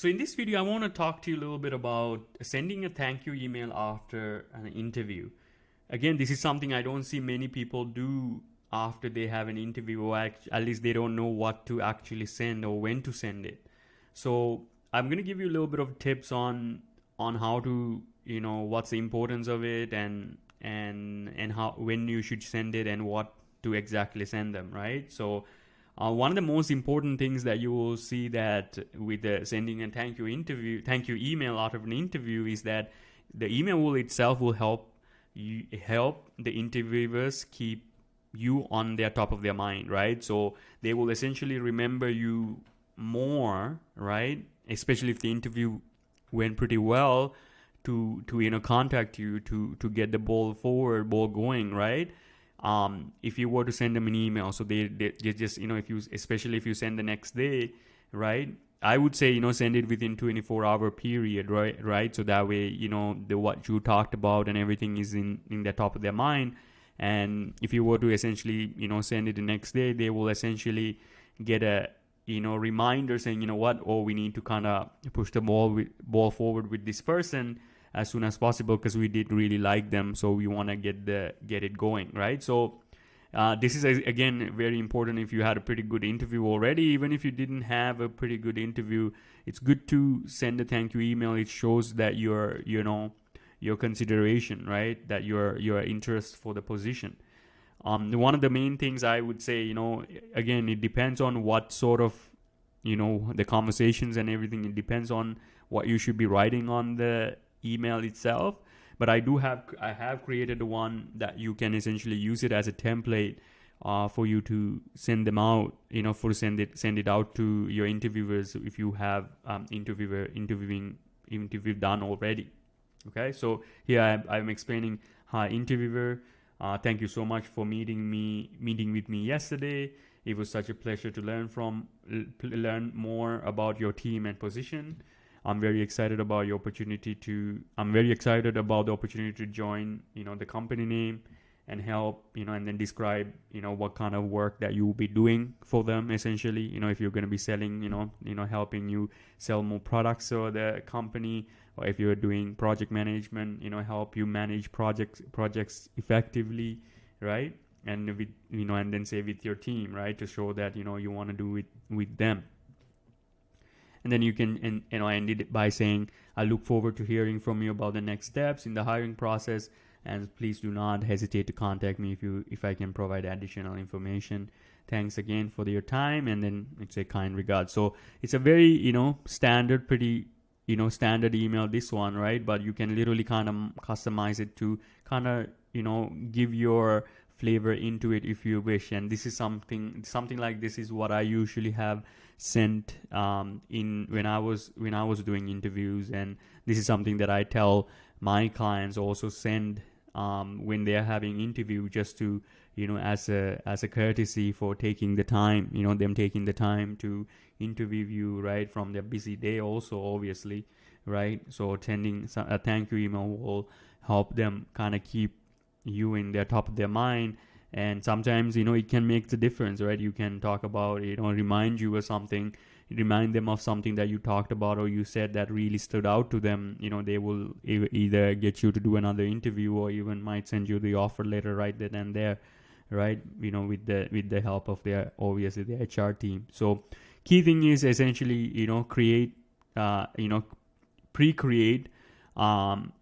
So in this video, I want to talk to you a little bit about sending a thank you email after an interview. Again, this is something I don't see many people do after they have an interview, or at least they don't know what to actually send or when to send it. So I'm going to give you a little bit of tips on how to, what's the importance of it, and how, when you should send it, and what to exactly send them, right? So one of the most important things that you will see that with the sending a thank you email out of an interview is that the email itself will help the interviewers keep you on their top of their mind, right? So they will essentially remember you more, right? Especially if the interview went pretty well, to contact you to get the ball going, right? If you were to send them an email, so they just, especially if you send the next day, right? I would say, send it within 24-hour period, right? So that way, what you talked about and everything is in the top of their mind. And if you were to essentially, send it the next day, they will essentially get a, reminder saying, we need to kind of push the ball forward with this person as soon as possible, because we did really like them, so we want to get it going, right? So this is again very important. If you had a pretty good interview already, even if you didn't have a pretty good interview, it's good to send a thank you email. It shows that your consideration, right? That your interest for the position. One of the main things I would say, again, it depends on what sort of, the conversations and everything. It depends on what you should be writing on the email itself. But I have created one that you can essentially use it as a template for you to send them out, send it out to your interviewers if you have interview done already. Okay, so here I'm explaining, hi interviewer, thank you so much for meeting with me yesterday. It was such a pleasure to learn more about your team and position. I'm very excited about the opportunity to join, the company name and help, and then describe, what kind of work that you will be doing for them, essentially, if you're going to be selling, helping you sell more products for the company, or if you're doing project management, help you manage projects effectively, right? And with, and then say with your team, right? To show that, you want to do it with them. And then you can, end it by saying, I look forward to hearing from you about the next steps in the hiring process, and please do not hesitate to contact me if I can provide additional information. Thanks again for your time, and then it's a kind regards. So it's a very, standard, pretty, standard email, this one, right? But you can literally kind of customize it to kind of, give your flavor into it if you wish. And this is something like this is what I usually have sent in when I was doing interviews, and this is something that I tell my clients also send when they're having interview, just to, as a courtesy for taking the time, them taking the time to interview you, right, from their busy day also, obviously, right? So sending a thank you email will help them kind of keep you in their top of their mind. And sometimes, it can make the difference, right? You can talk about, remind you of something, remind them of something that you talked about or you said that really stood out to them. They will either get you to do another interview, or even might send you the offer letter right then and there, right? With the help of their HR team. So key thing is essentially, pre-create some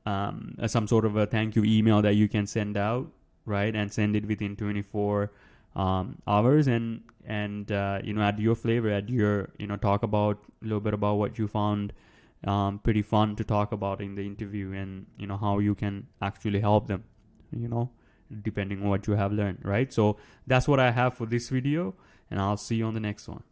sort of a thank you email that you can send out, right, and send it within 24 hours, and add your flavor, add your, talk about a little bit about what you found pretty fun to talk about in the interview, and how you can actually help them, depending on what you have learned, right? So that's what I have for this video, and I'll see you on the next one.